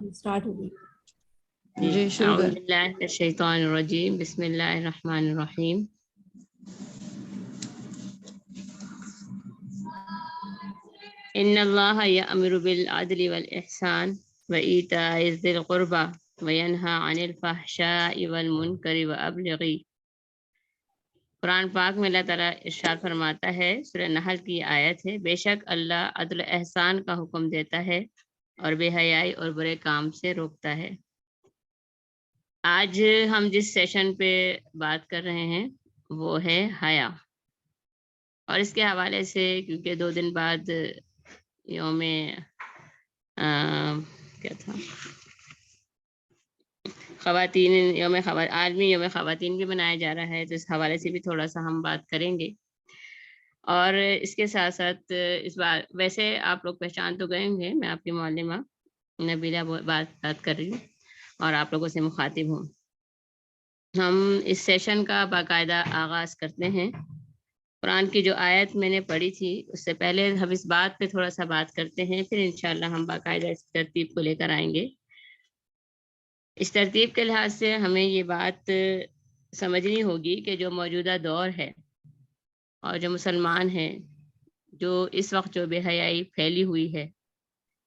Start ہو گئی. جی شروع اعوذ کر. باللہ من الشیطان الرجیم بسم اللہ الرحمن الرحیم. ان اللہ یأمر بالعدل والاحسان وایتاء ذی القربى وینہی عن الفحشاء والمنکر وابلغی. قرآن پاک میں اللہ تعالیٰ ارشاد فرماتا ہے، سورہ نحل کی آیت ہے، بے شک اللہ عدل و احسان کا حکم دیتا ہے اور بے حیائی اور برے کام سے روکتا ہے. آج ہم جس سیشن پہ بات کر رہے ہیں وہ ہے حیا، اور اس کے حوالے سے کیونکہ 2 دن بعد یوم کیا تھا خواتین، عالمی یوم خواتین بھی منایا جا رہا ہے، تو اس حوالے سے بھی تھوڑا سا ہم بات کریں گے. اور اس کے ساتھ ساتھ اس بار ویسے آپ لوگ پہچان تو گئے ہوں گے، میں آپ کی معلمہ نبیلہ بات کر رہی ہوں اور آپ لوگوں سے مخاطب ہوں. ہم اس سیشن کا باقاعدہ آغاز کرتے ہیں. قرآن کی جو آیت میں نے پڑھی تھی اس سے پہلے ہم اس بات پہ تھوڑا سا بات کرتے ہیں، پھر انشاءاللہ ہم باقاعدہ اس ترتیب کو لے کر آئیں گے. اس ترتیب کے لحاظ سے ہمیں یہ بات سمجھنی ہوگی کہ جو موجودہ دور ہے اور جو مسلمان ہیں، جو اس وقت جو بے حیائی پھیلی ہوئی ہے،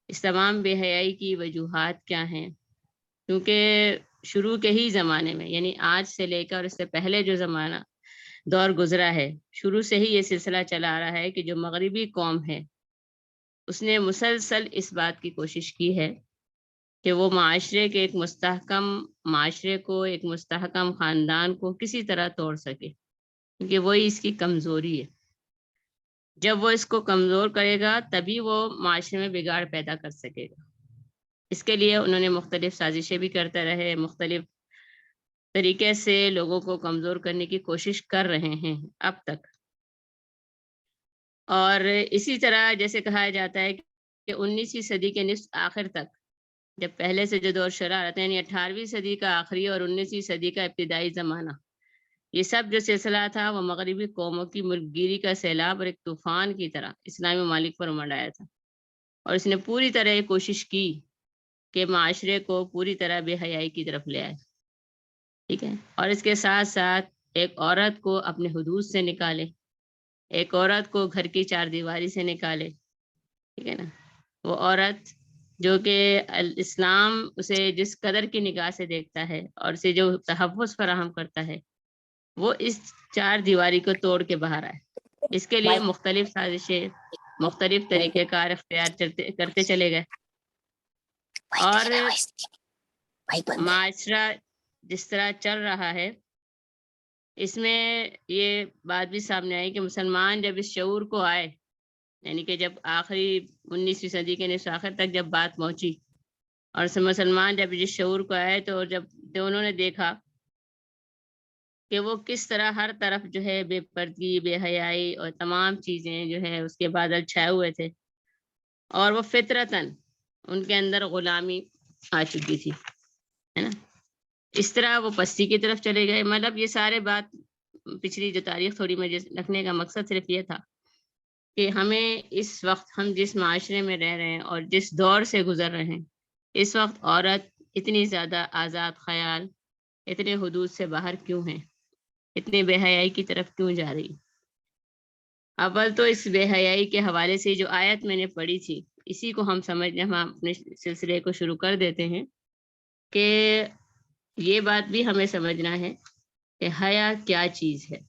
اس تمام بے حیائی کی وجوہات کیا ہیں. کیونکہ شروع کے ہی زمانے میں، یعنی آج سے لے کر اس سے پہلے جو زمانہ دور گزرا ہے، شروع سے ہی یہ سلسلہ چلا آ رہا ہے کہ جو مغربی قوم ہے اس نے مسلسل اس بات کی کوشش کی ہے کہ وہ معاشرے کے ایک مستحکم معاشرے کو، ایک مستحکم خاندان کو کسی طرح توڑ سکے، کیونکہ وہی اس کی کمزوری ہے. جب وہ اس کو کمزور کرے گا تبھی وہ معاشرے میں بگاڑ پیدا کر سکے گا. اس کے لیے انہوں نے مختلف سازشیں بھی کرتے رہے، مختلف طریقے سے لوگوں کو کمزور کرنے کی کوشش کر رہے ہیں اب تک. اور اسی طرح جیسے کہا جاتا ہے کہ 19ویں صدی کے نصف آخر تک، جب پہلے سے جو دور شرارت ہے، یعنی 18ویں صدی کا آخری اور 19ویں صدی کا ابتدائی زمانہ، یہ سب جو سلسلہ تھا وہ مغربی قوموں کی ملک گیری کا سیلاب اور ایک طوفان کی طرح اسلامی ممالک پر منڈایا تھا. اور اس نے پوری طرح یہ کوشش کی کہ معاشرے کو پوری طرح بے حیائی کی طرف لے آئے. ٹھیک ہے. اور اس کے ساتھ ساتھ ایک عورت کو اپنے حدود سے نکالے، ایک عورت کو گھر کی 4 دیواری سے نکالے. ٹھیک ہے نا. وہ عورت جو کہ اسلام اسے جس قدر کی نگاہ سے دیکھتا ہے اور اسے جو تحفظ فراہم کرتا ہے، وہ اس 4 دیواری کو توڑ کے باہر آئے. اس کے لیے مختلف سازشیں، مختلف طریقہ کار اختیار کرتے چلے گئے. اور معاشرہ جس طرح چل رہا ہے اس میں یہ بات بھی سامنے آئی کہ مسلمان جب اس شعور کو آئے، یعنی کہ جب آخری 19ویں صدی کے نصف آخر تک جب بات پہنچی اور مسلمان جب جس شعور کو آئے تو انہوں نے دیکھا کہ وہ کس طرح ہر طرف جو ہے بے پردگی، بے حیائی اور تمام چیزیں جو ہے اس کے بادل چھائے ہوئے تھے، اور وہ فطرتاً ان کے اندر غلامی آ چکی تھی، ہے نا. اس طرح وہ پستی کی طرف چلے گئے. مطلب یہ سارے بات پچھلی جو تاریخ تھوڑی میں رکھنے کا مقصد صرف یہ تھا کہ ہمیں اس وقت ہم جس معاشرے میں رہ رہے ہیں اور جس دور سے گزر رہے ہیں، اس وقت عورت اتنی زیادہ آزاد خیال، اتنے حدود سے باہر کیوں ہیں، اتنے بے حیائی کی طرف کیوں جا رہی. اول تو اس بے حیائی کے حوالے سے جو آیت میں نے پڑھی تھی اسی کو ہم اپنے سلسلے کو شروع کر دیتے ہیں کہ یہ بات بھی ہمیں سمجھنا ہے کہ حیا کیا چیز ہے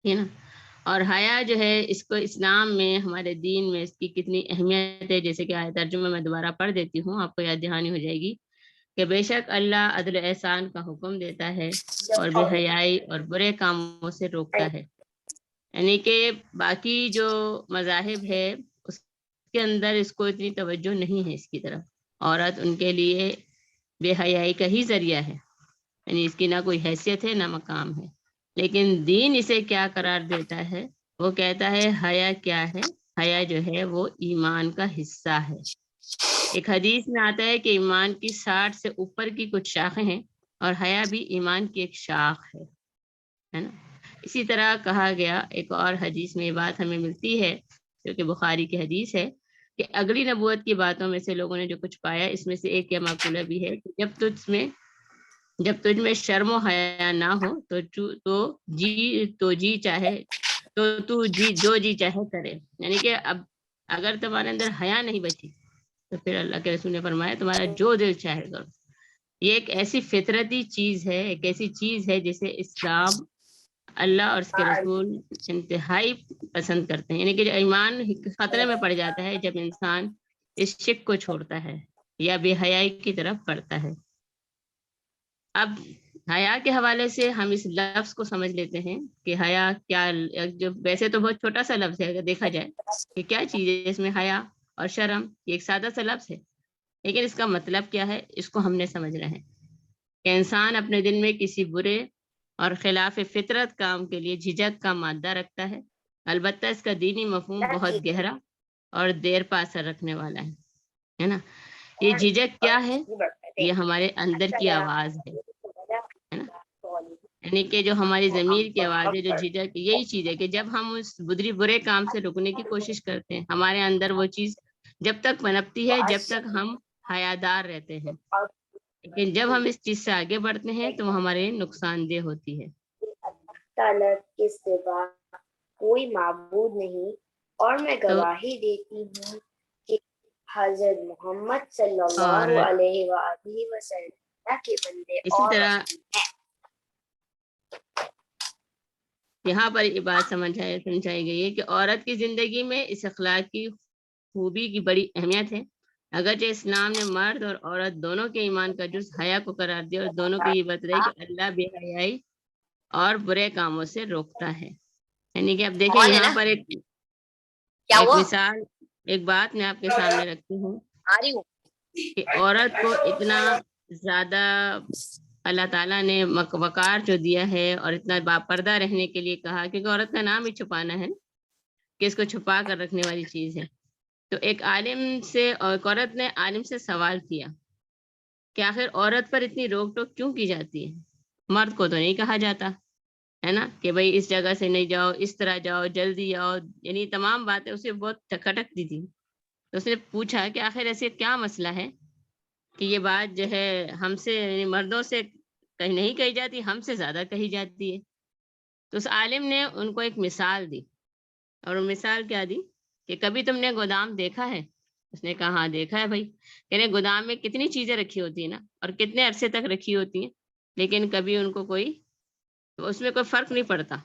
نا. اور حیا جو ہے اس کو اسلام میں، ہمارے دین میں اس کی کتنی اہمیت ہے. جیسے کہ ترجمہ میں دوبارہ پڑھ دیتی ہوں، آپ کو یاد دہانی ہو جائے گی کہ بے شک اللہ عدل احسان کا حکم دیتا ہے اور بے حیائی اور برے کاموں سے روکتا ہے. یعنی کہ باقی جو مذاہب ہے اس کے اندر اس کو اتنی توجہ نہیں ہے اس کی طرف. عورت ان کے لیے بے حیائی کا ہی ذریعہ ہے، یعنی اس کی نہ کوئی حیثیت ہے نہ مقام ہے. لیکن دین اسے کیا قرار دیتا ہے؟ وہ کہتا ہے حیا کیا ہے؟ حیا جو ہے وہ ایمان کا حصہ ہے. ایک حدیث میں آتا ہے کہ ایمان کی 60 سے اوپر کی کچھ شاخیں ہیں اور حیا بھی ایمان کی ایک شاخ ہے نا. اسی طرح کہا گیا ایک اور حدیث میں یہ بات ہمیں ملتی ہے جو کہ بخاری کی حدیث ہے کہ اگلی نبوت کی باتوں میں سے لوگوں نے جو کچھ پایا اس میں سے ایک یہ معقولہ بھی ہے کہ جب تجھ میں شرم و حیا نہ ہو تو جی چاہے تو جو جی چاہے کرے، یعنی کہ اب اگر تمہارے اندر حیا نہیں بچی تو پھر اللہ کے رسول نے فرمایا تمہارا جو دل چاہے کرو۔ یہ ایک ایسی فطرتی چیز ہے، ایک ایسی چیز ہے جسے اسلام، اللہ اور اس کے رسول انتہائی پسند کرتے ہیں، یعنی کہ ایمان خطرے میں پڑ جاتا ہے جب انسان اس شک کو چھوڑتا ہے یا بے حیائی کی طرف بڑھتا ہے۔ اب حیا کے حوالے سے ہم اس لفظ کو سمجھ لیتے ہیں کہ حیا کیا، جو ویسے تو بہت چھوٹا سا لفظ ہے اگر دیکھا جائے کہ کیا چیز ہے اس میں حیا اور شرم، یہ ایک سادہ سا لفظ ہے، لیکن اس کا مطلب کیا ہے اس کو ہم نے سمجھنا ہے کہ انسان اپنے دل میں کسی برے اور خلاف فطرت کام کے لیے جھجک کا مادہ رکھتا ہے، البتہ اس کا دینی مفہوم بہت گہرا اور دیر پا اثر رکھنے والا ہے نا۔ یہ جھجک کیا ہے؟ یہ ہمارے اندر کی آواز ہے نا، یعنی کہ جو ہماری ضمیر کی آواز ہے، جو جھجک یہی چیز ہے کہ جب ہم اس برے کام سے رکنے کی کوشش کرتے ہیں ہمارے اندر وہ چیز جب تک پنپتی ہے جب تک ہم حیادار رہتے ہیں، لیکن جب ہم اس چیز سے آگے بڑھتے ہیں تو وہ ہمارے نقصان دہ ہوتی ہے۔ تعالیٰ کے سوا کوئی معبود نہیں، اور میں گواہی دیتی ہوں کہ حضرت محمد صلی اللہ علیہ وآلہ وسلم کے بندے اسی طرح یہاں پر یہ بات سمجھائی گئی ہے کہ عورت کی زندگی میں اس اخلاق کی خوبی کی بڑی اہمیت ہے، اگرچہ اسلام نے مرد اور عورت دونوں کے ایمان کا جز حیا کو قرار دیا اور دونوں کو یہ بتلائی کہ اللہ بے حیائی اور برے کاموں سے روکتا ہے۔ یعنی کہ اب دیکھیں یہاں پر ایک مثال، ایک بات میں آپ کے سامنے رکھتی ہوں کہ عورت کو اتنا زیادہ اللہ تعالیٰ نے وقار جو دیا ہے اور اتنا باپردہ رہنے کے لیے کہا، کیونکہ عورت کا نام ہی چھپانا ہے کہ اس کو چھپا کر رکھنے والی چیز ہے۔ تو ایک عورت نے عالم سے سوال کیا کہ آخر عورت پر اتنی روک ٹوک کیوں کی جاتی ہے؟ مرد کو تو نہیں کہا جاتا ہے نا کہ بھائی اس جگہ سے نہیں جاؤ، اس طرح جاؤ، جلدی آؤ، یعنی تمام باتیں اسے بہت کھٹکتی تھی۔ تو اس نے پوچھا کہ آخر ایسے کیا مسئلہ ہے کہ یہ بات جو ہے ہم سے، یعنی مردوں سے کہیں نہیں کہی جاتی، ہم سے زیادہ کہی جاتی ہے۔ تو اس عالم نے ان کو ایک مثال دی، اور وہ مثال کیا دی کہ کبھی تم نے گودام دیکھا ہے؟ اس نے کہا ہاں دیکھا ہے بھائی، یعنی گودام میں کتنی چیزیں رکھی ہوتی ہیں نا، اور کتنے عرصے تک رکھی ہوتی ہیں، لیکن کبھی ان کو اس میں کوئی فرق نہیں پڑتا،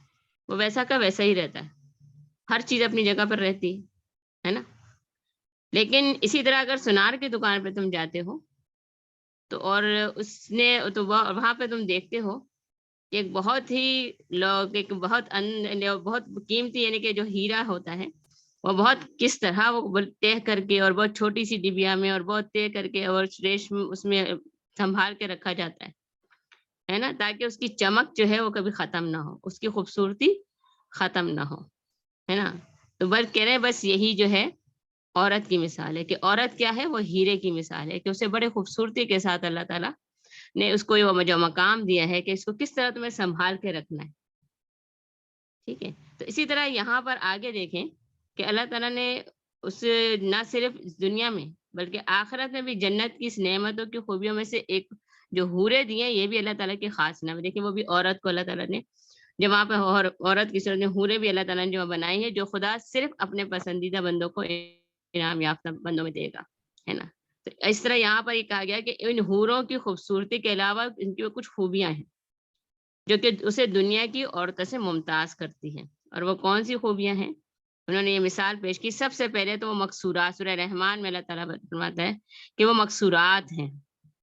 وہ ویسا کا ویسا ہی رہتا ہے، ہر چیز اپنی جگہ پر رہتی ہے نا۔ لیکن اسی طرح اگر سونار کی دکان پہ تم جاتے ہو تو اور وہاں پہ تم دیکھتے ہو کہ ایک بہت ہی بہت قیمتی، یعنی کہ جو ہیرا ہوتا ہے وہ بہت کس طرح وہ طے کر کے اور بہت چھوٹی سی ڈبیا میں اور بہت طے کر کے اور ریشم اس میں سنبھال کے رکھا جاتا ہے نا، تاکہ اس کی چمک جو ہے وہ کبھی ختم نہ ہو، اس کی خوبصورتی ختم نہ ہو، ہے نا۔ تو بس کہہ رہے ہیں بس یہی جو ہے عورت کی مثال ہے کہ عورت کیا ہے، وہ ہیرے کی مثال ہے کہ اسے بڑے خوبصورتی کے ساتھ اللہ تعالیٰ نے اس کو جو مقام دیا ہے کہ اس کو کس طرح تمہیں سنبھال کے رکھنا ہے، ٹھیک ہے۔ تو اسی طرح یہاں پر آگے دیکھیں کہ اللہ تعالیٰ نے اس نہ صرف دنیا میں بلکہ آخرت میں بھی جنت کی اس نعمتوں کی خوبیوں میں سے ایک جو حوریں دی ہیں، یہ بھی اللہ تعالیٰ کی خاص نام ہے۔ دیکھیں وہ بھی عورت کو اللہ تعالیٰ نے جو وہاں پہ عورت کی صورت میں حوریں بھی اللہ تعالیٰ نے جو بنائی ہے، جو خدا صرف اپنے پسندیدہ بندوں کو انعام یافتہ بندوں میں دے گا، ہے نا۔ تو اس طرح یہاں پر یہ کہا گیا کہ ان حوروں کی خوبصورتی کے علاوہ ان کی کچھ خوبیاں ہیں جو کہ اسے دنیا کی عورتوں سے ممتاز کرتی ہیں، اور وہ کون سی خوبیاں ہیں؟ انہوں نے یہ مثال پیش کی۔ سب سے پہلے تو وہ مقصورات، سورہ رحمان میں اللہ تعالیٰ فرماتا ہے کہ وہ مقصورات ہیں۔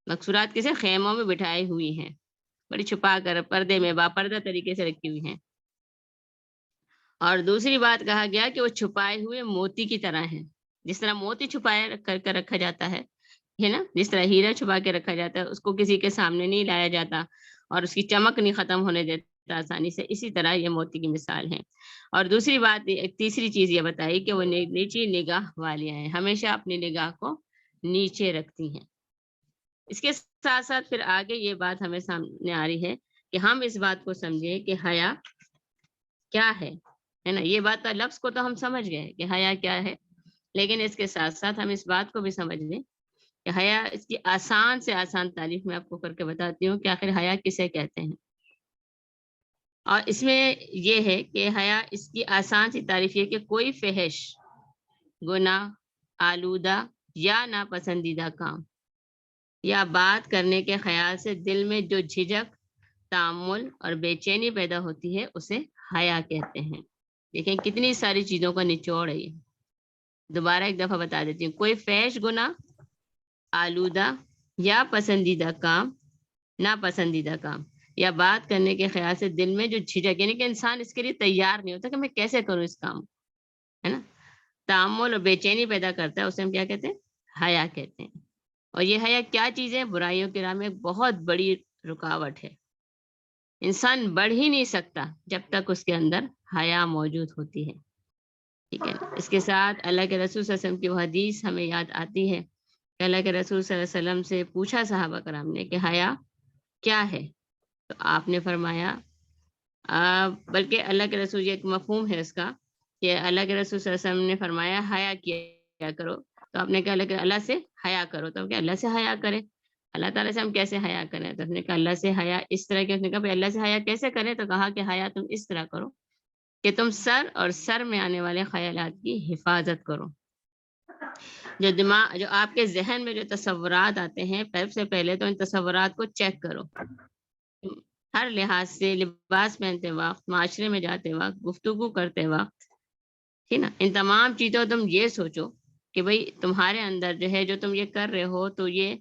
مقصورات کسے؟ خیموں میں بٹھائی ہوئی ہیں، بڑی چھپا کر پردے میں باپردہ طریقے سے رکھی ہوئی ہیں۔ اور دوسری بات کہا گیا کہ وہ چھپائے ہوئے موتی کی طرح ہیں، جس طرح موتی چھپائے کر رکھا جاتا ہے نا، جس طرح ہیرا چھپا کے رکھا جاتا ہے، اس کو کسی کے سامنے نہیں لایا جاتا اور اس کی چمک نہیں ختم ہونے دیتا آسانی سے، اسی طرح یہ موتی کی مثال ہے۔ اور دوسری بات، ایک تیسری چیز یہ بتائی کہ وہ نیچی نگاہ والیاں ہیں، ہمیشہ اپنی نگاہ کو نیچے رکھتی ہیں۔ اس کے ساتھ ساتھ پھر آگے یہ بات ہمیں سامنے آ رہی ہے کہ ہم اس بات کو سمجھیں کہ حیا کیا ہے نا. یہ بات تو لفظ کو تو ہم سمجھ گئے کہ حیا کیا ہے، لیکن اس کے ساتھ ساتھ ہم اس بات کو بھی سمجھ لیں کہ حیا، اس کی آسان سے آسان تعریف میں آپ کو کر کے بتاتی ہوں کہ آخر حیا کسے کہتے ہیں. اور اس میں یہ ہے کہ حیا، اس کی آسان سی تعریف یہ کہ کوئی فحش، گناہ، آلودہ یا ناپسندیدہ کام یا بات کرنے کے خیال سے دل میں جو جھجک، تامل اور بے چینی پیدا ہوتی ہے اسے حیا کہتے ہیں. دیکھیں کتنی ساری چیزوں کا نچوڑ ہے یہ. دوبارہ ایک دفعہ بتا دیتی ہوں. کوئی فحش، گناہ، آلودہ یا پسندیدہ کام، ناپسندیدہ کام یا بات کرنے کے خیال سے دل میں جو جھجک، یعنی کہ انسان اس کے لیے تیار نہیں ہوتا کہ میں کیسے کروں اس کام، ہے نا، تامل اور بے چینی پیدا کرتا ہے، اسے ہم کیا کہتے ہیں؟ حیا کہتے ہیں. اور یہ حیا کیا چیز ہے؟ برائیوں کی راہ میں ایک بہت بڑی رکاوٹ ہے. انسان بڑھ ہی نہیں سکتا جب تک اس کے اندر حیا موجود ہوتی ہے. ٹھیک ہے. اس کے ساتھ اللہ کے رسول صلی اللہ علیہ وسلم کی وہ حدیث ہمیں یاد آتی ہے کہ اللہ کے رسول صلی اللہ علیہ وسلم سے پوچھا صحابہ کرام نے کہ حیا کیا ہے؟ تو آپ نے فرمایا، بلکہ اللہ کے رسول، یہ ایک مفہوم ہے اس کا کہ اللہ کے رسول صلی اللہ علیہ وسلم نے فرمایا حیا کیا کرو. تو آپ نے کہا اللہ سے حیا کرو. تو کہ اللہ سے حیا کرے، اللہ تعالیٰ سے ہم کیسے حیا کریں؟ تو اس نے کہا اللہ سے حیا اس طرح کی. اس نے کہا بھائی اللہ سے حیا کیسے کریں؟ تو کہا کہ حیا تم اس طرح کرو کہ تم سر اور سر میں آنے والے خیالات کی حفاظت کرو. جو آپ کے ذہن میں جو تصورات آتے ہیں، سب سے پہلے تو ان تصورات کو چیک کرو. ہر لحاظ سے، لباس پہنتے وقت، معاشرے میں جاتے وقت، گفتگو کرتے وقت، ٹھیک نا، ان تمام چیزوں تم یہ سوچو کہ بھئی تمہارے اندر جو ہے، جو تم یہ کر رہے ہو تو یہ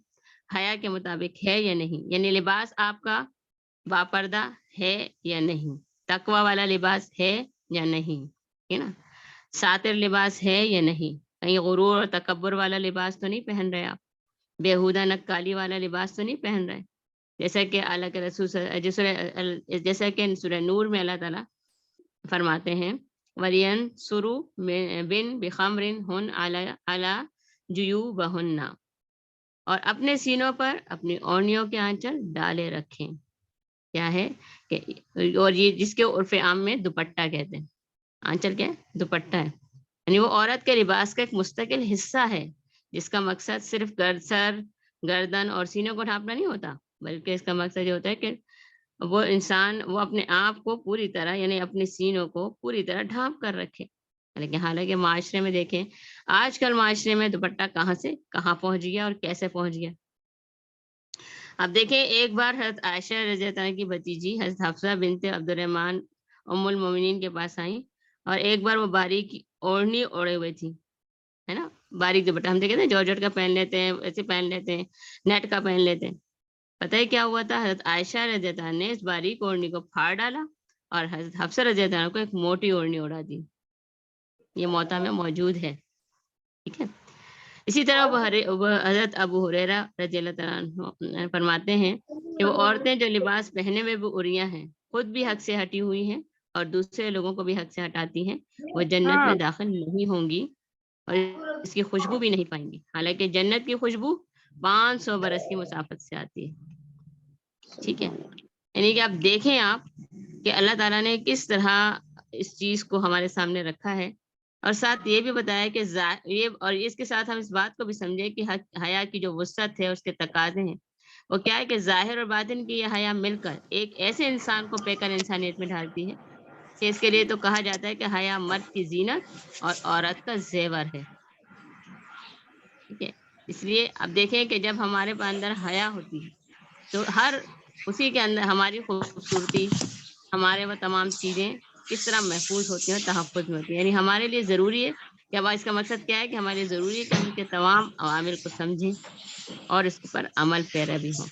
حیا کے مطابق ہے یا نہیں. یعنی لباس آپ کا باپردہ ہے یا نہیں، تقوی والا لباس ہے یا نہیں، ہے نا، ساتر لباس ہے یا نہیں، کہیں غرور اور تکبر والا لباس تو نہیں پہن رہے آپ، بیہودہ نکالی والا لباس تو نہیں پہن رہے. جیسا کہ اللہ کے رسول جیسا کہ سورہ نور میں اللہ تعالیٰ فرماتے ہیں وَلِيَنْ سُرُوا بِن بِخَمْرٍ ہُنْ عَلَى جُيُوبَهُنَّ، اور اپنے سینوں پر اپنی اوڑھنیوں کے آنچل ڈالے رکھیں. کیا ہے کہ، اور یہ جس کے عرف عام میں دوپٹہ کہتے ہیں. آنچل کیا ہے؟ دوپٹہ ہے. یعنی وہ عورت کے لباس کا ایک مستقل حصہ ہے جس کا مقصد صرف سر، گردن اور سینوں کو ڈھانپنا نہیں ہوتا، بلکہ اس کا مقصد یہ ہوتا ہے کہ وہ انسان وہ اپنے آپ کو پوری طرح، یعنی اپنے سینوں کو پوری طرح ڈھانپ کر رکھے. لیکن حالانکہ معاشرے میں دیکھیں، آج کل معاشرے میں دوپٹہ کہاں سے کہاں پہنچ گیا اور کیسے پہنچ گیا. اب دیکھیں، ایک بار حضرت عائشہ رضی اللہ عنہا کی بھتیجی حضرت حفصہ بنت عبد الرحمن ام المومنین کے پاس آئیں، اور ایک بار وہ باریک اوڑھنی اوڑھے ہوئے تھی، ہے نا، باریک دوپٹہ. ہم دیکھتے ہیں جارجٹ کا پہن لیتے ہیں، ایسے پہن لیتے ہیں، نیٹ کا پہن لیتے ہیں. پتہ ہے کیا ہوا تھا؟ حضرت عائشہ رضی اللہ عنہا نے اس باریک اوڑھنی کو پھاڑ ڈالا اور حضرت حفصہ رضی اللہ عنہا کو ایک موٹی اوڑھنی اوڑھا دی. یہ موطا میں موجود ہے. ٹھیک ہے. اسی طرح وہ حضرت ابو ہریرہ رضی اللہ عنہ فرماتے ہیں کہ وہ عورتیں جو لباس پہنے میں بھی عریاں ہیں، خود بھی حق سے ہٹی ہوئی ہیں اور دوسرے لوگوں کو بھی حق سے ہٹاتی ہیں، وہ جنت میں داخل نہیں ہوں گی اور اس کی خوشبو بھی نہیں پائیں گی، حالانکہ جنت کی خوشبو 500 برس کی مسافت سے آتی ہے. ٹھیک ہے. یعنی کہ آپ دیکھیں کہ اللہ تعالیٰ نے کس طرح اس چیز کو ہمارے سامنے رکھا ہے، اور ساتھ یہ بھی بتایا کہ اور اس کے ساتھ ہم اس بات کو بھی سمجھے کہ حیا کی جو وسعت ہے، اس کے تقاضے ہیں، وہ کیا ہے کہ ظاہر اور باطن کی یہ حیا مل کر ایک ایسے انسان کو پیکر انسانیت میں ڈالتی ہے کہ اس کے لیے تو کہا جاتا ہے کہ حیا مرد کی زینت اور عورت کا زیور ہے. ٹھیک ہے. اس لیے اب دیکھیں کہ جب ہمارے اندر حیا ہوتی ہے تو اسی کے اندر ہماری خوبصورتی، ہمارے وہ تمام چیزیں کس طرح محفوظ ہوتی ہیں، تحفظ میں ہوتی ہیں. یعنی ہمارے لیے ضروری ہے کہ اب اس کا مقصد کیا ہے کہ ہمارے لیے ضروری ہے کہ ہم کے تمام عوامر کو سمجھیں اور اس پر عمل پیرا بھی ہوں.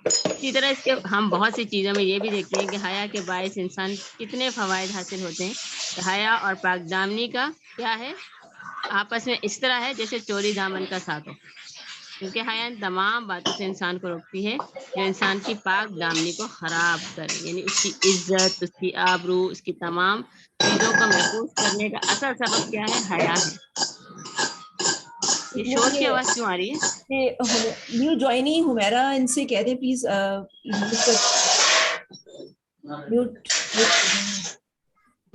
اسی طرح اس کے ہم بہت سی چیزوں میں یہ بھی دیکھتے ہیں کہ حیا کے باعث انسان کتنے فوائد حاصل ہوتے ہیں. کہ حیا اور پاک دامنی کا کیا ہے؟ آپس میں اس طرح ہے جیسے چوری دامن کا ساتھ ہو، کیونکہ حیا ان تمام باتوں سے انسان کو روکتی ہے جو انسان کی پاک دامنی کو خراب کرے. یعنی اس کی عزت، اس کی آبرو، اس کی تمام چیزوں کو محفوظ کرنے کا اصل سبب کیا ہے؟ حیا ہے. یہ شور کی آواز کیوں آ رہی ہے؟ نیو جوائنی حمیرہ، ان سے کہہ دیں پلیز میوٹ.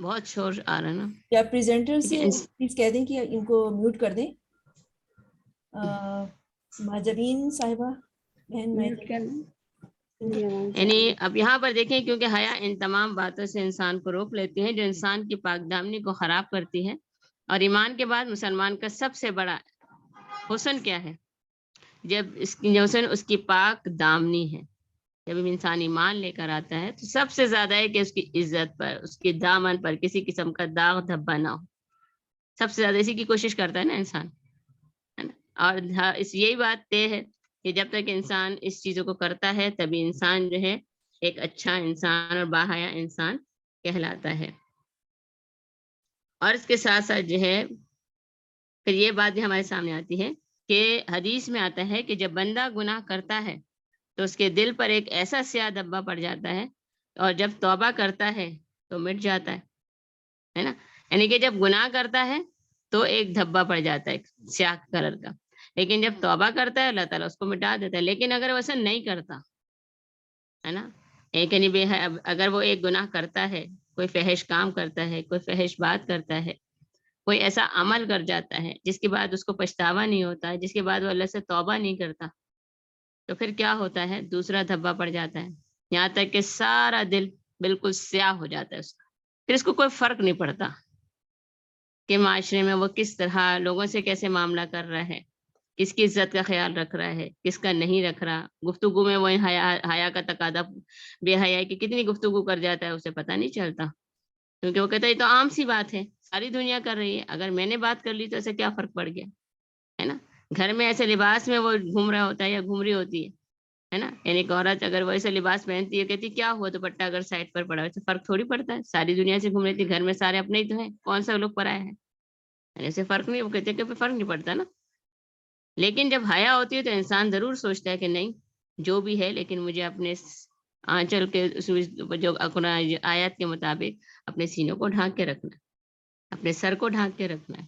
بہت شور آ رہا ہے نا. یا پریزنٹر سے لیکن پلیز کہہ دیں کہ ان کو میوٹ کر دیں. ماجرین صاحبہ بہن یعنی اب یہاں پر دیکھیں کیونکہ حیا ان تمام باتوں سے انسان کو روک لیتی ہے جو انسان کی پاک دامنی کو خراب کرتی ہے. اور ایمان کے بعد مسلمان کا سب سے بڑا حسن کیا ہے؟ جب اس کی حسن اس کی پاک دامنی ہے. جب انسان ایمان لے کر آتا ہے تو سب سے زیادہ ہے کہ اس کی عزت پر، اس کے دامن پر کسی قسم کا داغ دھبا نہ ہو. سب سے زیادہ اسی کی کوشش کرتا ہے نا انسان، ہے نا. اور یہی بات طے ہے کہ جب تک انسان اس چیزوں کو کرتا ہے تبھی انسان جو ہے ایک اچھا انسان اور باحیا انسان کہلاتا ہے. اور اس کے ساتھ ساتھ جو ہے پھر یہ بات بھی ہمارے سامنے آتی ہے کہ حدیث میں آتا ہے کہ جب بندہ گناہ کرتا ہے تو اس کے دل پر ایک ایسا سیاہ دھبا پڑ جاتا ہے، اور جب توبہ کرتا ہے تو مٹ جاتا ہے نا. یعنی کہ جب گناہ کرتا ہے تو ایک دھبا پڑ جاتا ہے سیاہ کلر کا، لیکن جب توبہ کرتا ہے اللہ تعالیٰ اس کو مٹا دیتا ہے. لیکن اگر وہ ایسا نہیں کرتا ہے نا، ایک یعنی اگر وہ ایک گناہ کرتا ہے، کوئی فحش کام کرتا ہے، کوئی فحش بات کرتا ہے، کوئی ایسا عمل کر جاتا ہے جس کے بعد اس کو پچھتاوا نہیں ہوتا، جس کے بعد وہ اللہ سے توبہ نہیں کرتا، تو پھر کیا ہوتا ہے؟ دوسرا دھبا پڑ جاتا ہے، یہاں تک کہ سارا دل بالکل سیاہ ہو جاتا ہے اس کا. پھر اس کو کوئی فرق نہیں پڑتا کہ معاشرے میں وہ کس طرح لوگوں سے کیسے معاملہ کر رہا ہے، کس کی عزت کا خیال رکھ رہا ہے، کس کا نہیں رکھ رہا. گفتگو میں وہ حیا کا تقاضا، بے حیائی کی کتنی گفتگو کر جاتا ہے اسے پتہ نہیں چلتا، کیونکہ وہ کہتا ہے یہ تو عام سی بات ہے، ساری دنیا کر رہی ہے، اگر میں نے بات کر لی تو اسے کیا فرق پڑ گیا، ہے نا. گھر میں ایسے لباس میں وہ گھوم رہا ہوتا ہے یا گھوم رہی ہوتی ہے نا. یعنی ایک عورت اگر ویسے لباس پہنتی ہے، کہتی کیا ہوا دوپٹہ اگر سائڈ پر پڑا ہے تو فرق تھوڑی پڑتا ہے، ساری دنیا سے گھوم رہی تھی، گھر میں سارے اپنے ہی تو ہیں، کون سا لوگ پرائے ہیں، ایسے فرق نہیں. وہ کہتے ہیں کہ فرق نہیں پڑتا نا. لیکن جب حیا ہوتی ہے تو انسان ضرور سوچتا ہے کہ نہیں جو بھی ہے، لیکن مجھے اپنے آنچل کے جو آیات کے مطابق اپنے سینوں کو ڈھانک کے رکھنا ہے، اپنے سر کو ڈھانک کے رکھنا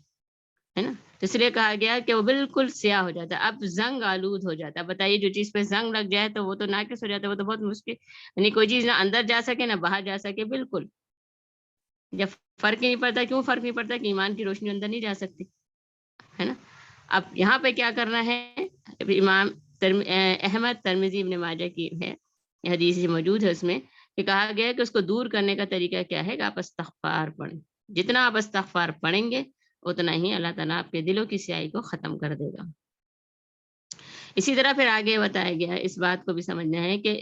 ہے نا. تو اس لیے کہا گیا کہ وہ بالکل سیاہ ہو جاتا ہے، اب زنگ آلود ہو جاتا ہے. بتائیے جو چیز پہ زنگ لگ جائے تو وہ تو ناقص ہو جاتا ہے، وہ تو بہت مشکل، یعنی کوئی چیز نہ اندر جا سکے نہ باہر جا سکے. بالکل جب فرق ہی نہیں پڑتا، کیوں فرق نہیں پڑتا؟ کہ ایمان کی روشنی اندر نہیں جا سکتی، ہے نا. اب یہاں پہ کیا کرنا ہے؟ امام احمد ترمذی ابن ماجہ کی ہے حدیث موجود ہے، اس میں کہ کہا گیا ہے کہ اس کو دور کرنے کا طریقہ کیا ہے کہ آپ استغفار پڑھیں. جتنا آپ استغفار پڑھیں گے اتنا ہی اللہ تعالیٰ آپ کے دلوں کی سیاہی کو ختم کر دے گا. اسی طرح پھر آگے بتایا گیا ہے، اس بات کو بھی سمجھنا ہے کہ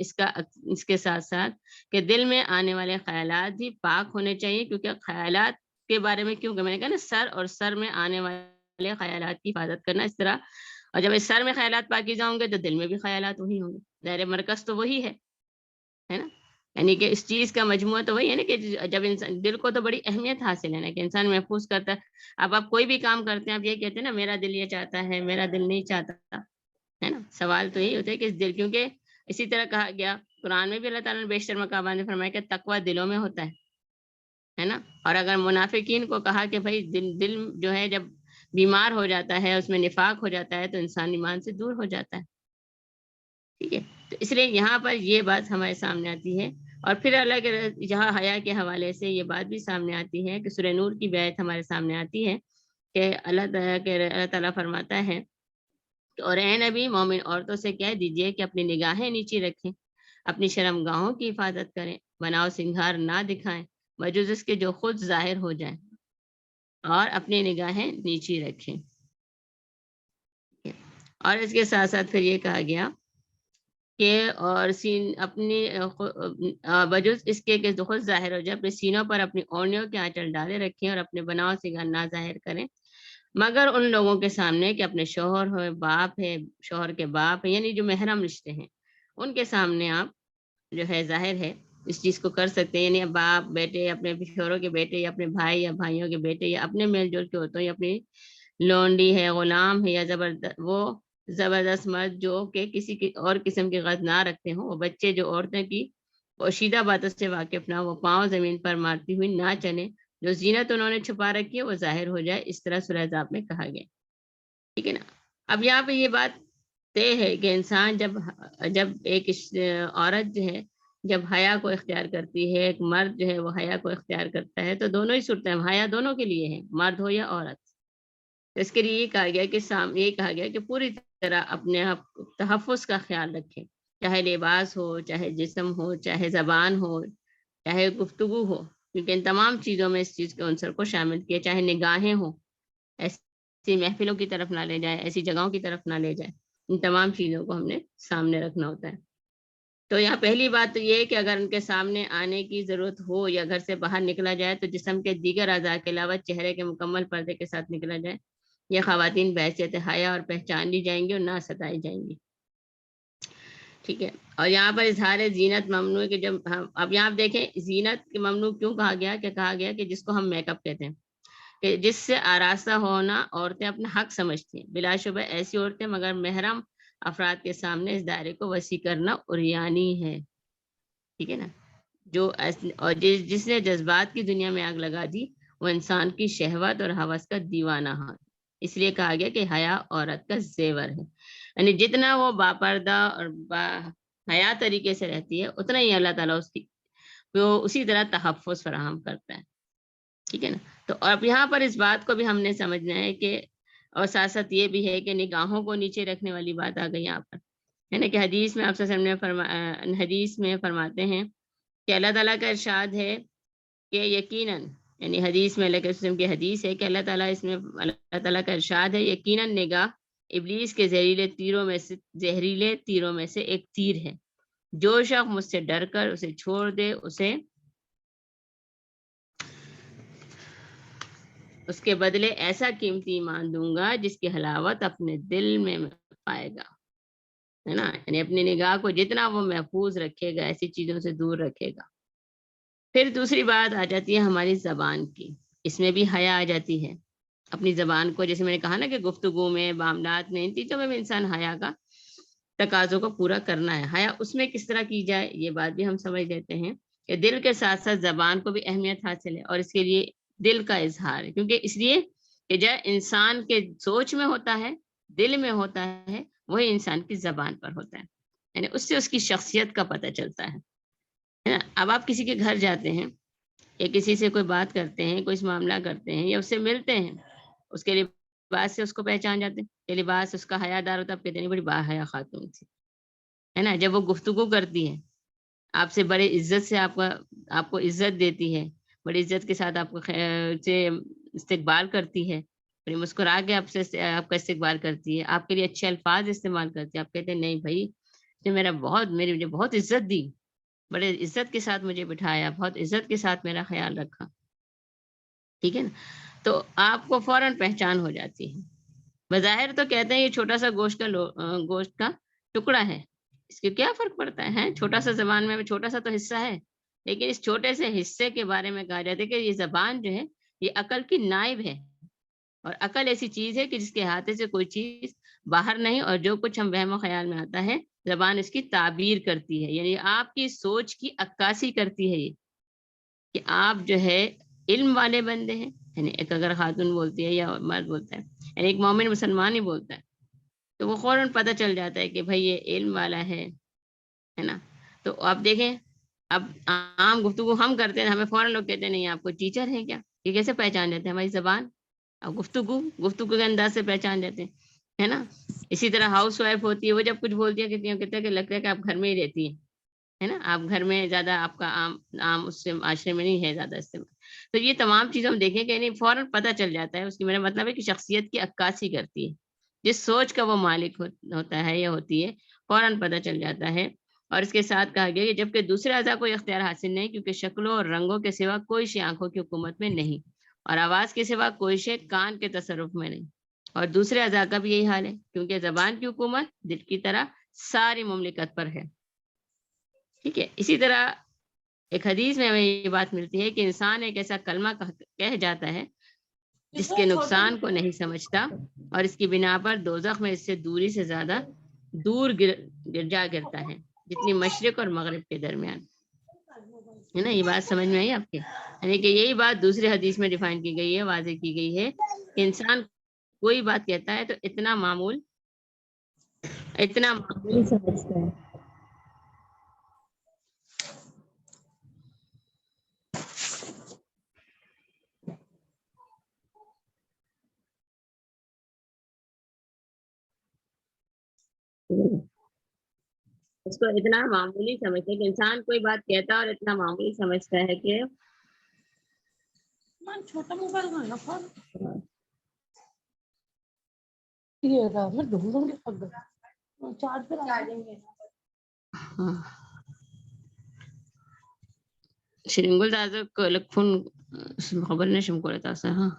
اس کے ساتھ ساتھ کہ دل میں آنے والے خیالات بھی پاک ہونے چاہیے، کیونکہ خیالات کے بارے میں کیونکہ میں نے کہا نا سر اور سر میں آنے والے خیالات کی حفاظت کرنا اس طرح. اور جب اس سر میں خیالات پاکیزہ ہوں گے تو دل میں بھی خیالات وہی ہوں گے، دائرۂ مرکز تو وہی ہے نا. یعنی کہ اس چیز کا مجموعہ تو وہی ہے نا کہ جب انسان دل کو تو بڑی اہمیت حاصل ہے نا کہ انسان محفوظ کرتا ہے. اب آپ کوئی بھی کام کرتے ہیں آپ یہ کہتے ہیں نا میرا دل یہ چاہتا ہے، میرا دل نہیں چاہتا، ہے نا. سوال تو یہی ہوتا ہے کہ دل، کیونکہ اسی طرح کہا گیا قرآن میں بھی اللہ تعالیٰ نے بیشتر مقامات میں فرمایا کہ تقویٰ دلوں میں ہوتا ہے نا. اور اگر منافقین کو کہا کہ بھائی دل جو ہے جب بیمار ہو جاتا ہے، اس میں نفاق ہو جاتا ہے تو انسان ایمان سے دور ہو جاتا ہے. ٹھیک ہے، تو اس لیے یہاں پر یہ بات ہمارے سامنے آتی ہے. اور پھر الگ جہاں حیا کے حوالے سے یہ بات بھی سامنے آتی ہے کہ سورہ نور کی بیعت ہمارے سامنے آتی ہے کہ اللہ تعالیٰ فرماتا ہے اور اے نبی مومن عورتوں سے کہہ دیجئے کہ اپنی نگاہیں نیچی رکھیں، اپنی شرم گاہوں کی حفاظت کریں، بناؤ سنگھار نہ دکھائیں بجز اس کے جو خود ظاہر ہو جائیں، اور اپنی نگاہیں نیچی رکھیں. اور اس کے ساتھ ساتھ پھر یہ کہا گیا کہ اور اپنی بجز اس کے کہ خود ظاہر ہو جائے، اپنے سینوں پر اپنی اوڑھنیوں کے آنچل ڈالے رکھیں اور اپنے بناؤ سنگھار نہ ظاہر کریں مگر ان لوگوں کے سامنے کہ اپنے شوہر ہو، باپ ہے، شوہر کے باپ ہے، یعنی جو محرم رشتے ہیں ان کے سامنے آپ جو ہے ظاہر ہے اس چیز کو کر سکتے ہیں. یعنی باپ بیٹے، اپنے شوہروں کے بیٹے یا اپنے بھائی یا بھائیوں کے بیٹے یا اپنے میل جول کے ہوتے ہیں، یا اپنی لونڈی ہے، غلام ہے، یا زبردست مرد جو کہ کسی اور قسم کی غرض نہ رکھتے ہوں، وہ بچے جو عورتیں کی پوشیدہ باتوں سے واقف نہ، وہ پاؤں زمین پر مارتی ہوئی نہ چلے، جو زینت انہوں نے چھپا رکھی ہے وہ ظاہر ہو جائے. اس طرح سورہ احزاب میں کہا گیا. ٹھیک ہے نا. اب یہاں پہ یہ بات طے ہے کہ انسان جب ایک عورت جو ہے جب حیا کو اختیار کرتی ہے، ایک مرد جو ہے وہ حیا کو اختیار کرتا ہے، تو دونوں ہی صورتیں حیا دونوں کے لیے ہے، مرد ہو یا عورت. اس کے لیے یہ کہا گیا کہ یہ کہا گیا کہ پوری طرح اپنے آپ تحفظ کا خیال رکھیں، چاہے لباس ہو، چاہے جسم ہو، چاہے زبان ہو، چاہے گفتگو ہو، کیونکہ ان تمام چیزوں میں اس چیز کے عنصر کو شامل کیا. چاہے نگاہیں ہوں، ایسی محفلوں کی طرف نہ لے جائے، ایسی جگہوں کی طرف نہ لے جائے، ان تمام چیزوں کو ہم نے سامنے رکھنا ہوتا ہے. تو یہاں پہلی بات تو یہ ہے کہ اگر ان کے سامنے آنے کی ضرورت ہو یا گھر سے باہر نکلا جائے تو جسم کے دیگر اعضاء کے علاوہ چہرے کے مکمل پردے کے ساتھ نکلا جائے. یہ خواتین بحیثیت حیا اور پہچان لی جائیں گی اور نہ ستائی جائیں گی. ٹھیک ہے. اور یہاں پر اظہار زینت ممنوع ہے کہ جب اب یہاں دیکھیں زینت کے ممنوع کیوں کہا گیا، کہ کہا گیا کہ جس کو ہم میک اپ کہتے ہیں، کہ جس سے آراستہ ہونا عورتیں اپنا حق سمجھتی ہیں. بلا شبہ ایسی عورتیں مگر محرم افراد کے سامنے اس دائرے کو وسیع کرنا عریانی ہے. ٹھیک ہے نا. اور جس نے جذبات کی دنیا میں آگ لگا دی وہ انسان کی شہوت اور ہوس کا دیوانہ ہے. اس لیے کہا گیا کہ حیا عورت کا زیور ہے. یعنی جتنا وہ باپردہ اور حیا طریقے سے رہتی ہے اتنا ہی اللہ تعالیٰ اسی طرح تحفظ فراہم کرتا ہے. ٹھیک ہے نا. تو اب یہاں پر اس بات کو بھی ہم نے سمجھنا ہے کہ اور ساتھ ساتھ یہ بھی ہے کہ نگاہوں کو نیچے رکھنے والی بات آ گئی یہاں پر، ہے نا. کہ حدیث میں آپ صلی اللہ علیہ وسلم حدیث میں فرماتے ہیں کہ اللہ تعالیٰ کا ارشاد ہے کہ یقیناً، یعنی حدیث میں اللہ کے وسلم کی حدیث ہے کہ اللہ تعالیٰ کا ارشاد ہے یقیناً نگاہ ابلیس کے زہریلے تیروں میں سے ایک تیر ہے. جو شخص مجھ سے ڈر کر اسے چھوڑ دے اسے اس کے بدلے ایسا قیمتی ایمان دوں گا جس کی حلاوت اپنے دل میں پائے گا، ہے نا. یعنی اپنی نگاہ کو جتنا وہ محفوظ رکھے گا ایسی چیزوں سے دور رکھے گا. پھر دوسری بات آ جاتی ہے ہماری زبان کی. اس میں بھی حیا آ جاتی ہے. اپنی زبان کو، جیسے میں نے کہا نا کہ گفتگو میں، معاملات میں، ان چیزوں میں بھی انسان حیا کا تقاضوں کو پورا کرنا ہے. حیا اس میں کس طرح کی جائے یہ بات بھی ہم سمجھ لیتے ہیں کہ دل کے ساتھ ساتھ زبان کو بھی اہمیت حاصل ہے، اور اس کے لیے دل کا اظہار ہے. کیونکہ اس لیے کہ جو انسان کے سوچ میں ہوتا ہے، دل میں ہوتا ہے، وہی انسان کی زبان پر ہوتا ہے. یعنی اس سے اس کی شخصیت کا پتہ چلتا ہے. اب آپ کسی کے گھر جاتے ہیں یا کسی سے کوئی بات کرتے ہیں، کوئی معاملہ کرتے ہیں یا اس سے ملتے ہیں، اس کے لباس سے اس کو پہچان جاتے ہیں کہ لباس اس کا حیادار ہوتا ہے. آپ کہتے ہیں بڑی باحیا خاتون تھی، ہے نا. جب وہ گفتگو کرتی ہے آپ سے بڑے عزت سے، آپ کو عزت دیتی ہے، بڑی عزت کے ساتھ آپ کو سے استقبال کرتی ہے، بڑی مسکرا کے آپ کا استقبال کرتی ہے، آپ کے لیے اچھے الفاظ استعمال کرتی ہے. آپ کہتے ہیں نہیں بھائی، مجھے بہت عزت دی، بڑے عزت کے ساتھ مجھے بٹھایا، بہت عزت کے ساتھ میرا خیال رکھا. ٹھیک ہے نا. تو آپ کو فوراً پہچان ہو جاتی ہے. بظاہر تو کہتے ہیں یہ چھوٹا سا گوشت کا ٹکڑا ہے، اس کے کیا فرق پڑتا ہے، چھوٹا سا زبان میں چھوٹا سا تو حصہ ہے. لیکن اس چھوٹے سے حصے کے بارے میں کہا جاتا ہے کہ یہ زبان جو ہے یہ عقل کی نائب ہے. اور عقل ایسی چیز ہے کہ جس کے ہاتھے سے کوئی چیز باہر نہیں، اور جو کچھ ہم وہم و خیال میں آتا ہے زبان اس کی تعبیر کرتی ہے. یعنی آپ کی سوچ کی عکاسی کرتی ہے یہ کہ آپ جو ہے علم والے بندے ہیں. یعنی ایک اگر خاتون بولتی ہے یا مرد بولتا ہے، یعنی ایک مومن مسلمان ہی بولتا ہے، تو وہ فوراً پتہ چل جاتا ہے کہ بھائی یہ علم والا ہے نا. تو آپ دیکھیں اب عام گفتگو ہم کرتے ہیں، ہمیں فوراً لوگ کہتے ہیں نہیں آپ کو ٹیچر ہیں کیا. یہ کیسے پہچان جاتے ہیں؟ ہماری زبان اور گفتگو کے انداز سے پہچان جاتے ہیں، ہے نا. اسی طرح ہاؤس وائف ہوتی ہے، وہ جب کچھ بولتی ہے کہتے ہیں کہ لگتا ہے کہ آپ گھر میں ہی رہتی ہے نا. آپ گھر میں زیادہ آپ کا عام اس سے معاشرے میں نہیں ہے زیادہ استعمال. تو یہ تمام چیزیں ہم دیکھیں کہ نہیں فوراً پتہ چل جاتا ہے اس کی. میرا مطلب ہے کہ شخصیت کی عکاسی کرتی ہے، جس سوچ کا وہ مالک ہوتا ہے یا ہوتی ہے فوراً پتہ چل جاتا ہے. اور اس کے ساتھ کہا گیا کہ جبکہ دوسرے اعضاء کو اختیار حاصل نہیں، کیونکہ شکلوں اور رنگوں کے سوا کوئی شے آنکھوں کی حکومت میں نہیں، اور آواز کے سوا کوئی شے کان کے تصرف میں نہیں. اور دوسرے اعضاء کا بھی یہی حال ہے، کیونکہ زبان کی حکومت دل کی طرح ساری مملکت پر ہے. ٹھیک ہے. اسی طرح ایک حدیث میں ہمیں یہ بات ملتی ہے کہ انسان ایک ایسا کلمہ کہہ جاتا ہے جس کے نقصان کو نہیں سمجھتا، اور اس کی بنا پر دوزخ میں اس سے دوری سے زیادہ دور گرتا ہے جتنی مشرق اور مغرب کے درمیان. ہے نا. یہ بات سمجھ میں آئی آپ کے؟ یعنی کہ یہی بات دوسری حدیث میں ڈیفائن کی گئی ہے، واضح کی گئی ہے کہ انسان کوئی بات کہتا ہے تو اتنا معمولی سمجھتا ہے. اس کو اتنا معمولی سمجھتے ہیں کہ انسان کوئی بات کہتا ہے اور اتنا معمولی سمجھتا ہے کہ چھوٹا موبائل کا نا یہ رہا میں ڈھونڈوں گی چارج پہ شرنگل دادا کو لکھن خبر نہیں شم کو رہتا سا ہاں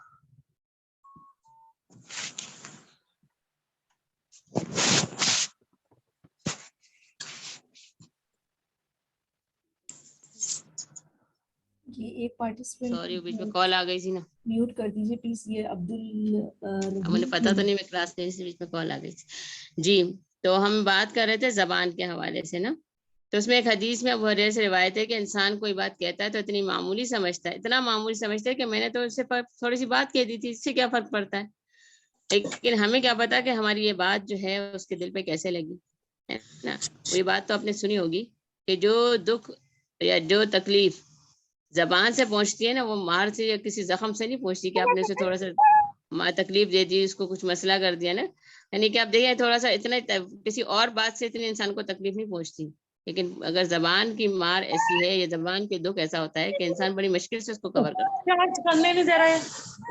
یہ ایک پارٹیسپینٹ سوری بیچ میں کال آ گئی تھی نا میوٹ کر دیجیے پلیز. یہ مجھے پتا تو نہیں میں کلاس میں بیچ میں کال آ گئی تھی. جی تو ہم بات کر رہے تھے زبان کے حوالے سے نا. تو اس میں ایک حدیث میں ابو ہریرہ سے روایت ہے کہ انسان کوئی بات کہتا ہے تو اتنی معمولی سمجھتا ہے, اتنا معمولی سمجھتا ہے کہ میں نے تو اس سے تھوڑی سی بات کہہ دی تھی, اس سے کیا فرق پڑتا ہے. لیکن ہمیں کیا پتا کہ ہماری یہ بات جو ہے اس کے دل پہ کیسے لگی ہے نا. وہی بات تو آپ نے سنی ہوگی کہ جو دکھ یا جو تکلیف زبان سے پہنچتی ہے نا وہ مار سے یا کسی زخم سے نہیں پہنچتی کہ آپ نے اسے تھوڑا سا تکلیف دے دی, اس کو کچھ مسئلہ کر دیا نا. یعنی کہ آپ دیکھیں تھوڑا سا اتنا کسی اور بات سے اتنے انسان کو تکلیف نہیں پہنچتی, لیکن اگر زبان کی مار ایسی ہے یا زبان کے دکھ ایسا ہوتا ہے کہ انسان بڑی مشکل سے اس کو کور کرتا ہے. چارج کرنے نہیں دے رہے.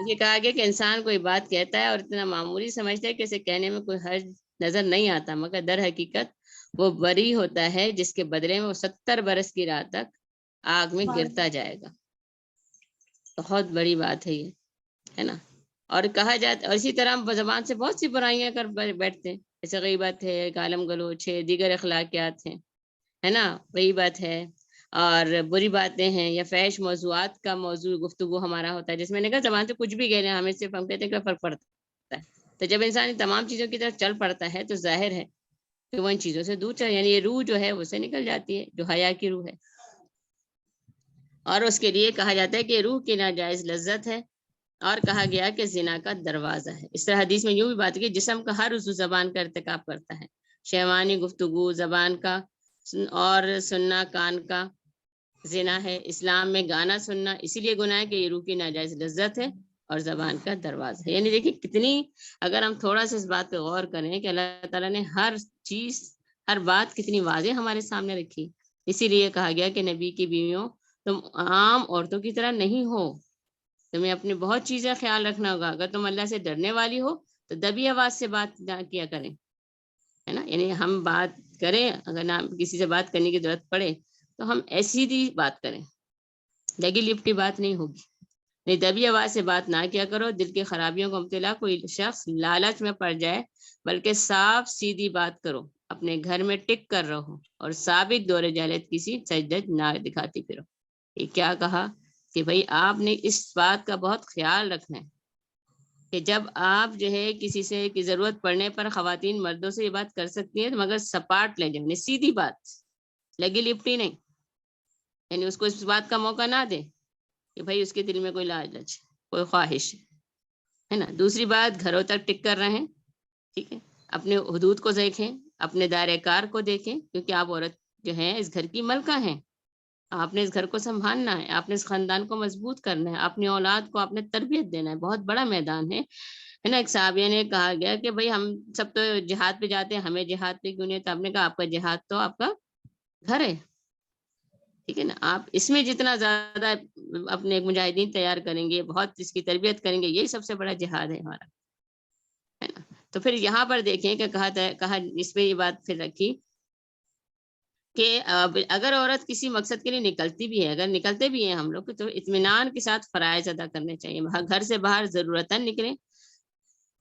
یہ کہا گیا کہ انسان کوئی بات کہتا ہے اور اتنا معمولی سمجھتا ہے کہ اسے کہنے میں کوئی حرج نظر نہیں آتا, مگر در حقیقت وہ بری ہوتا ہے جس کے بدلے میں وہ 70 برس کی رات تک آگ میں گرتا جائے گا. بہت بڑی بات ہے یہ, ہے نا. اور کہا جاتا اور اسی طرح ہم زبان سے بہت سی برائیاں کر بیٹھتے ہیں, جیسے غیبت ہے, گالم گلوچ ہے, دیگر اخلاقیات ہیں, ہے نا. غیبت ہے اور بری باتیں ہیں یا فحش موضوعات کا موضوع گفتگو ہمارا ہوتا ہے, جس میں نے کہا زبان سے کچھ بھی کہہ لیں ہمیں صرف ہم کہتے ہیں کہ فرق پڑتا ہے. تو جب انسان ان تمام چیزوں کی طرف چل پڑتا ہے تو ظاہر ہے کہ وہ ان چیزوں سے دور چل, یعنی یہ روح جو ہے اس سے نکل جاتی ہے جو حیا کی روح ہے. اور اس کے لیے کہا جاتا ہے کہ روح کی ناجائز لذت ہے, اور کہا گیا کہ زنا کا دروازہ ہے. اس طرح حدیث میں یوں بھی بات ہے کہ جسم کا ہر عضو زبان کا ارتکاب کرتا ہے. شیوانی گفتگو زبان کا اور سننا کان کا زنا ہے. اسلام میں گانا سننا اسی لیے گناہ ہے کہ یہ روح کی ناجائز لذت ہے اور زبان کا دروازہ ہے. یعنی دیکھیں کتنی, اگر ہم تھوڑا سا اس بات پہ غور کریں کہ اللہ تعالیٰ نے ہر چیز ہر بات کتنی واضح ہمارے سامنے رکھی. اسی لیے کہا گیا کہ نبی کی بیویوں تم عام عورتوں کی طرح نہیں ہو, تمہیں اپنی بہت چیزیں خیال رکھنا ہوگا. اگر تم اللہ سے ڈرنے والی ہو تو دبی آواز سے بات نہ کیا کریں, ہے نا. یعنی ہم بات کریں, اگر نہ کسی سے بات کرنے کی ضرورت پڑے تو ہم ایسی ہی بات کریں, لگی لپٹی بات نہیں ہوگی. نہیں, دبی آواز سے بات نہ کیا کرو. دل کی خرابیوں کو مبتلا کوئی شخص لالچ میں پڑ جائے, بلکہ صاف سیدھی بات کرو. اپنے گھر میں ٹک کر رہو اور سابق دور جہالت کسی سجدت نہ دکھاتی پھرو. یہ کیا کہا کہ بھئی آپ نے اس بات کا بہت خیال رکھنا ہے کہ جب آپ جو ہے کسی سے کی ضرورت پڑنے پر خواتین مردوں سے یہ بات کر سکتی ہیں مگر سپاٹ لے جائیں, سیدھی بات, لگی لپٹی نہیں. یعنی اس کو اس بات کا موقع نہ دے کہ بھئی اس کے دل میں کوئی لالچ کوئی خواہش ہے نا. دوسری بات, گھروں تک ٹک کر رہیں, ٹھیک ہے. اپنے حدود کو دیکھیں, اپنے دائرہ کار کو دیکھیں, کیونکہ آپ عورت جو ہیں اس گھر کی ملکہ ہیں. آپ نے اس گھر کو سنبھالنا ہے, آپ نے اس خاندان کو مضبوط کرنا ہے, اپنی اولاد کو آپ نے تربیت دینا ہے. بہت بڑا میدان ہے نا. ایک صحابیہ نے کہا گیا کہ بھئی ہم سب تو جہاد پہ جاتے ہیں, ہمیں جہاد پہ کیوں نہیں. تو آپ نے کہا آپ کا جہاد تو آپ کا گھر ہے, ٹھیک ہے نا. آپ اس میں جتنا زیادہ اپنے مجاہدین تیار کریں گے, بہت اس کی تربیت کریں گے, یہی سب سے بڑا جہاد ہے ہمارا, ہے نا. تو پھر یہاں پر دیکھیں کہ کہا اس پہ یہ بات پھر رکھی کہ اگر عورت کسی مقصد کے لیے نکلتی بھی ہے, اگر نکلتے بھی ہیں ہم لوگ, تو اطمینان کے ساتھ فرائض ادا کرنے چاہیے. گھر سے باہر ضرورتاً نکلیں,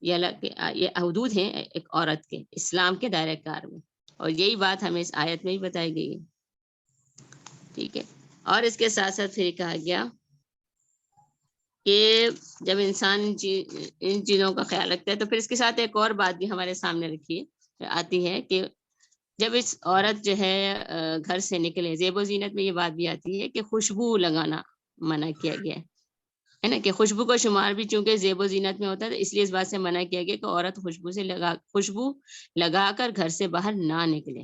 یہ حدود ہیں ایک عورت کے اسلام کے دائرہ کار میں, اور یہی بات ہمیں اس آیت میں ہی بتائی گئی ہے, ٹھیک ہے. اور اس کے ساتھ ساتھ پھر کہا گیا کہ جب انسان ان چیزوں کا خیال رکھتا ہے تو پھر اس کے ساتھ ایک اور بات بھی ہمارے سامنے رکھی آتی ہے کہ جب اس عورت جو ہے گھر سے نکلے, زیب و زینت میں یہ بات بھی آتی ہے کہ خوشبو لگانا منع کیا گیا ہے نا. کہ خوشبو کا شمار بھی چونکہ زیب و زینت میں ہوتا ہے, تو اس لیے اس بات سے منع کیا گیا کہ عورت خوشبو لگا کر گھر سے باہر نہ نکلے.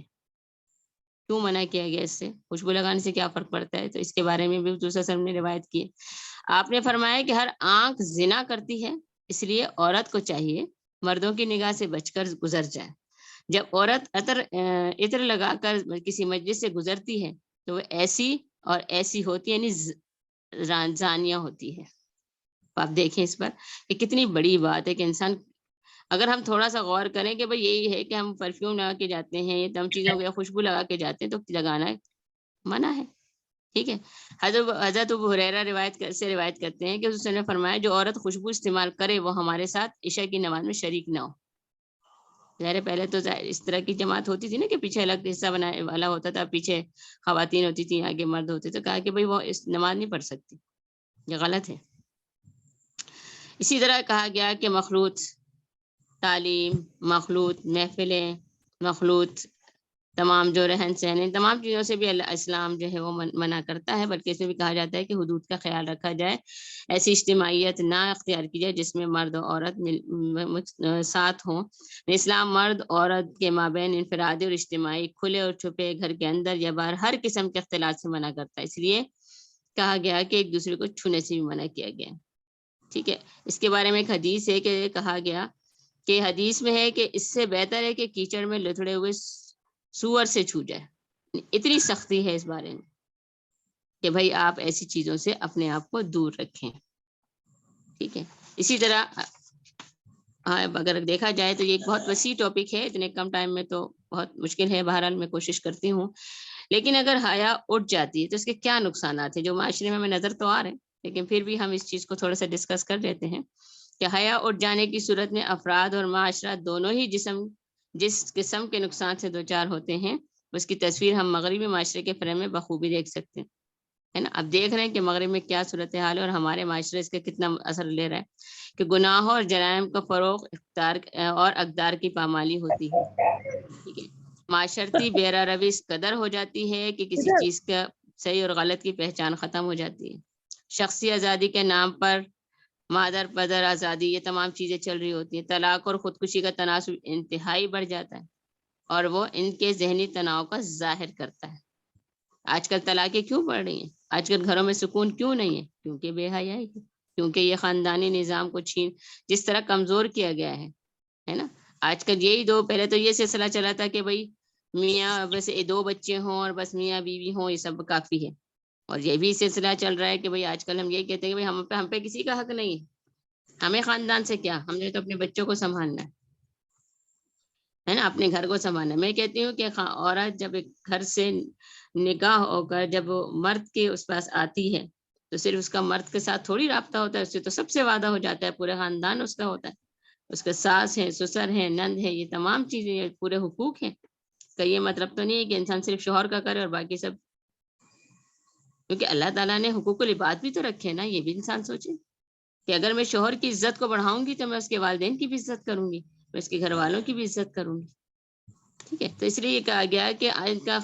کیوں منع کیا گیا اس سے, خوشبو لگانے سے کیا فرق پڑتا ہے؟ تو اس کے بارے میں بھی حضور صلی اللہ علیہ وسلم نے روایت کی. آپ نے فرمایا کہ ہر آنکھ زنا کرتی ہے, اس لیے عورت کو چاہیے مردوں کی نگاہ سے بچ کر گزر جائے. جب عورت عطر لگا کر کسی مجلس سے گزرتی ہے تو وہ ایسی اور ایسی ہوتی ہے، یعنی زانیہ ہوتی ہے. آپ دیکھیں اس پر کہ کتنی بڑی بات ہے کہ انسان، اگر ہم تھوڑا سا غور کریں کہ بھئی یہی ہے کہ ہم پرفیوم لگا کے جاتے ہیں، یہ تمام چیزوں کو خوشبو لگا کے جاتے ہیں تو لگانا منع ہے. ٹھیک ہے. حضرت ابو ہریرہ روایت کرتے ہیں کہ اس نے فرمایا جو عورت خوشبو استعمال کرے وہ ہمارے ساتھ عشاء کی نماز میں شریک نہ ہو. ظاہر پہلے تو اس طرح کی جماعت ہوتی تھی نا کہ پیچھے الگ حصہ بنانے والا ہوتا تھا، پیچھے خواتین ہوتی تھیں، آگے مرد ہوتے تھے. کہا کہ بھئی وہ اس نماز نہیں پڑھ سکتی، یہ غلط ہے. اسی طرح کہا گیا کہ مخلوط تعلیم، مخلوط محفلیں، مخلوط تمام جو رہن سہن، ان تمام چیزوں سے بھی اسلام جو ہے وہ منع کرتا ہے. بلکہ اس میں بھی کہا جاتا ہے کہ حدود کا خیال رکھا جائے، ایسی اجتماعیت نہ اختیار کی جائے جس میں مرد و عورت ساتھ ہوں. اسلام مرد عورت کے مابین انفرادی اور اجتماعی، کھلے اور چھپے، گھر کے اندر یا باہر، ہر قسم کے اختلاط سے منع کرتا ہے. اس لیے کہا گیا کہ ایک دوسرے کو چھونے سے بھی منع کیا گیا. ٹھیک ہے. اس کے بارے میں ایک حدیث ہے کہ کہا گیا کہ حدیث میں ہے کہ اس سے بہتر ہے کہ کیچڑ میں لتڑے ہوئے سور سے چھو جائے. اتنی سختی ہے اس بارے میں کہ بھائی آپ ایسی چیزوں سے اپنے آپ کو دور رکھیں. ٹھیک ہے. اسی طرح اگر دیکھا جائے تو یہ ایک بہت وسیع ٹاپک ہے، اتنے کم ٹائم میں تو بہت مشکل ہے. بہرحال میں کوشش کرتی ہوں. لیکن اگر حیا اٹھ جاتی ہے تو اس کے کیا نقصانات ہیں جو معاشرے میں ہمیں نظر تو آ رہے ہیں، لیکن پھر بھی ہم اس چیز کو تھوڑا سا ڈسکس کر لیتے ہیں کہ حیا اٹھ جانے کی صورت میں افراد اور معاشرہ دونوں ہی جس قسم کے نقصان سے دوچار ہوتے ہیں اس کی تصویر ہم مغربی معاشرے کے فریم میں بخوبی دیکھ سکتے ہیں. ہے نا. اب دیکھ رہے ہیں کہ مغرب میں کیا صورتحال ہے اور ہمارے معاشرے اس کا کتنا اثر لے رہا ہے کہ گناہوں اور جرائم کا فروغ اور اقدار کی پامالی ہوتی ہے. ٹھیک ہے. معاشرتی بیرا روی اس قدر ہو جاتی ہے کہ کسی چیز کا صحیح اور غلط کی پہچان ختم ہو جاتی ہے. شخصی آزادی کے نام پر مادر پدر آزادی، یہ تمام چیزیں چل رہی ہوتی ہیں. طلاق اور خودکشی کا تناسب انتہائی بڑھ جاتا ہے اور وہ ان کے ذہنی تناؤ کا ظاہر کرتا ہے. آج کل طلاقیں کیوں بڑھ رہی ہیں؟ آج کل گھروں میں سکون کیوں نہیں ہے؟ کیونکہ بے حیائی ہے، کیونکہ یہ خاندانی نظام کو جس طرح کمزور کیا گیا ہے نا. آج کل یہی پہلے تو یہ سلسلہ چلا تھا کہ بھائی میاں بس 2 بچے ہوں اور بس میاں بیوی ہوں، یہ سب کافی ہے. اور یہ بھی سلسلہ چل رہا ہے کہ بھائی آج کل ہم یہ کہتے ہیں کہ ہم پہ کسی کا حق نہیں ہے، ہمیں خاندان سے کیا، ہم نے تو اپنے بچوں کو سنبھالنا ہے نا، اپنے گھر کو سنبھالنا. میں کہتی ہوں کہ عورت جب گھر سے نکاح ہو کر جب مرد کے اس پاس آتی ہے تو صرف اس کا مرد کے ساتھ تھوڑی رابطہ ہوتا ہے، اس سے تو سب سے وعدہ ہو جاتا ہے، پورے خاندان اس کا ہوتا ہے. اس کے ساس ہیں، سسر ہیں، نند ہے، یہ تمام چیزیں پورے حقوق ہیں. تو یہ مطلب تو نہیں ہے کہ انسان صرف شوہر کا کرے اور باقی سب، کیونکہ اللہ تعالیٰ نے حقوق العباد بھی تو رکھے نا. یہ بھی انسان سوچے کہ اگر میں شوہر کی عزت کو بڑھاؤں گی تو میں اس کے والدین کی بھی عزت کروں گی، میں اس کے گھر والوں کی بھی عزت کروں گی. ٹھیک ہے. تو اس لیے یہ کہا گیا کہ ان کا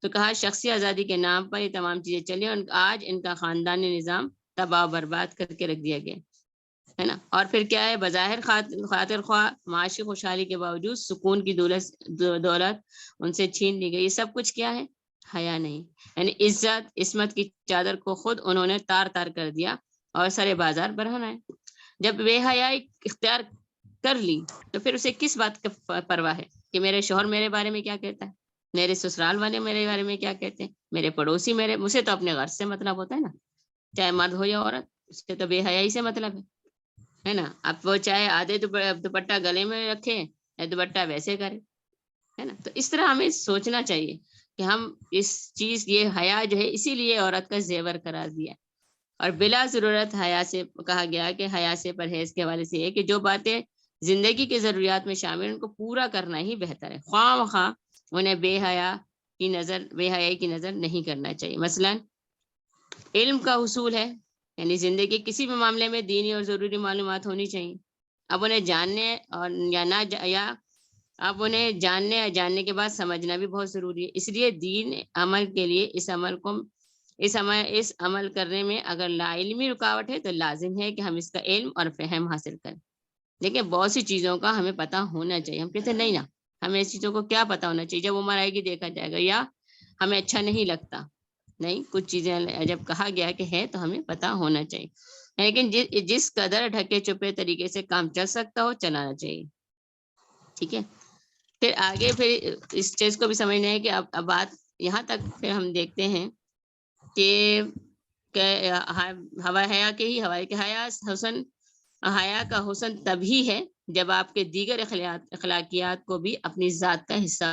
تو کہا شخصی آزادی کے نام پر یہ تمام چیزیں چلی اور آج ان کا خاندانی نظام تباہ و برباد کر کے رکھ دیا گیا ہے نا. اور پھر کیا ہے، بظاہر خاطر خواہ معاشی خوشحالی کے باوجود سکون کی دولت ان سے چھین لی گئی. یہ سب کچھ کیا ہے؟ حیا نہیں. یعنی عزت عصمت کی چادر کو خود انہوں نے تار تار کر دیا اور سرے بازار برہنا ہے. جب بے حیائی اختیار کر لی تو پھر اسے کس بات کا پرواہ ہے کہ میرے شوہر میرے بارے میں کیا کہتا ہے، میرے سسرال والے میرے بارے میں کیا کہتے ہیں، میرے پڑوسی مجھے تو اپنے غرض سے مطلب ہوتا ہے نا، چاہے مرد ہو یا عورت، اس سے تو بے حیائی سے مطلب ہے نا. اب وہ چاہے آدھے دوپٹہ گلے میں رکھے یا دوپٹہ ویسے کرے، ہے نا. تو اس طرح ہمیں سوچنا چاہیے کہ ہم یہ حیا جو ہے اسی لیے عورت کا زیور قرار دیا. اور بلا ضرورت حیا سے کہا گیا کہ حیا سے پرہیز کے حوالے سے یہ کہ جو باتیں زندگی کی ضروریات میں شامل ان کو پورا کرنا ہی بہتر ہے. خواہ انہیں بے حیائی کی نظر نہیں کرنا چاہیے. مثلا علم کا حصول ہے، یعنی زندگی کسی بھی معاملے میں دینی اور ضروری معلومات ہونی چاہیے. اب انہیں جاننے کے بعد سمجھنا بھی بہت ضروری ہے. اس لیے دین عمل کے لیے اس عمل کرنے میں اگر لا علمی رکاوٹ ہے تو لازم ہے کہ ہم اس کا علم اور فہم حاصل کریں. دیکھیں بہت سی چیزوں کا ہمیں پتہ ہونا چاہیے. ہم کہتے ہیں نہیں نا، ہمیں اس چیزوں کو کیا پتہ ہونا چاہیے، جب عمر آئے گی دیکھا جائے گا، یا ہمیں اچھا نہیں لگتا. نہیں، کچھ چیزیں جب کہا گیا کہ ہے تو ہمیں پتہ ہونا چاہیے. لیکن جس قدر ڈھکے چھپے طریقے سے کام چل سکتا ہو چلانا چاہیے. ٹھیک ہے. پھر آگے پھر اس چیز کو بھی سمجھنا ہے کہ اب بات یہاں تک پھر ہم دیکھتے ہیں کہ ہوا حیا کے ہی حوالے کے حیا کا حسن تبھی ہے جب آپ کے دیگر اخلاقیات کو بھی اپنی ذات کا حصہ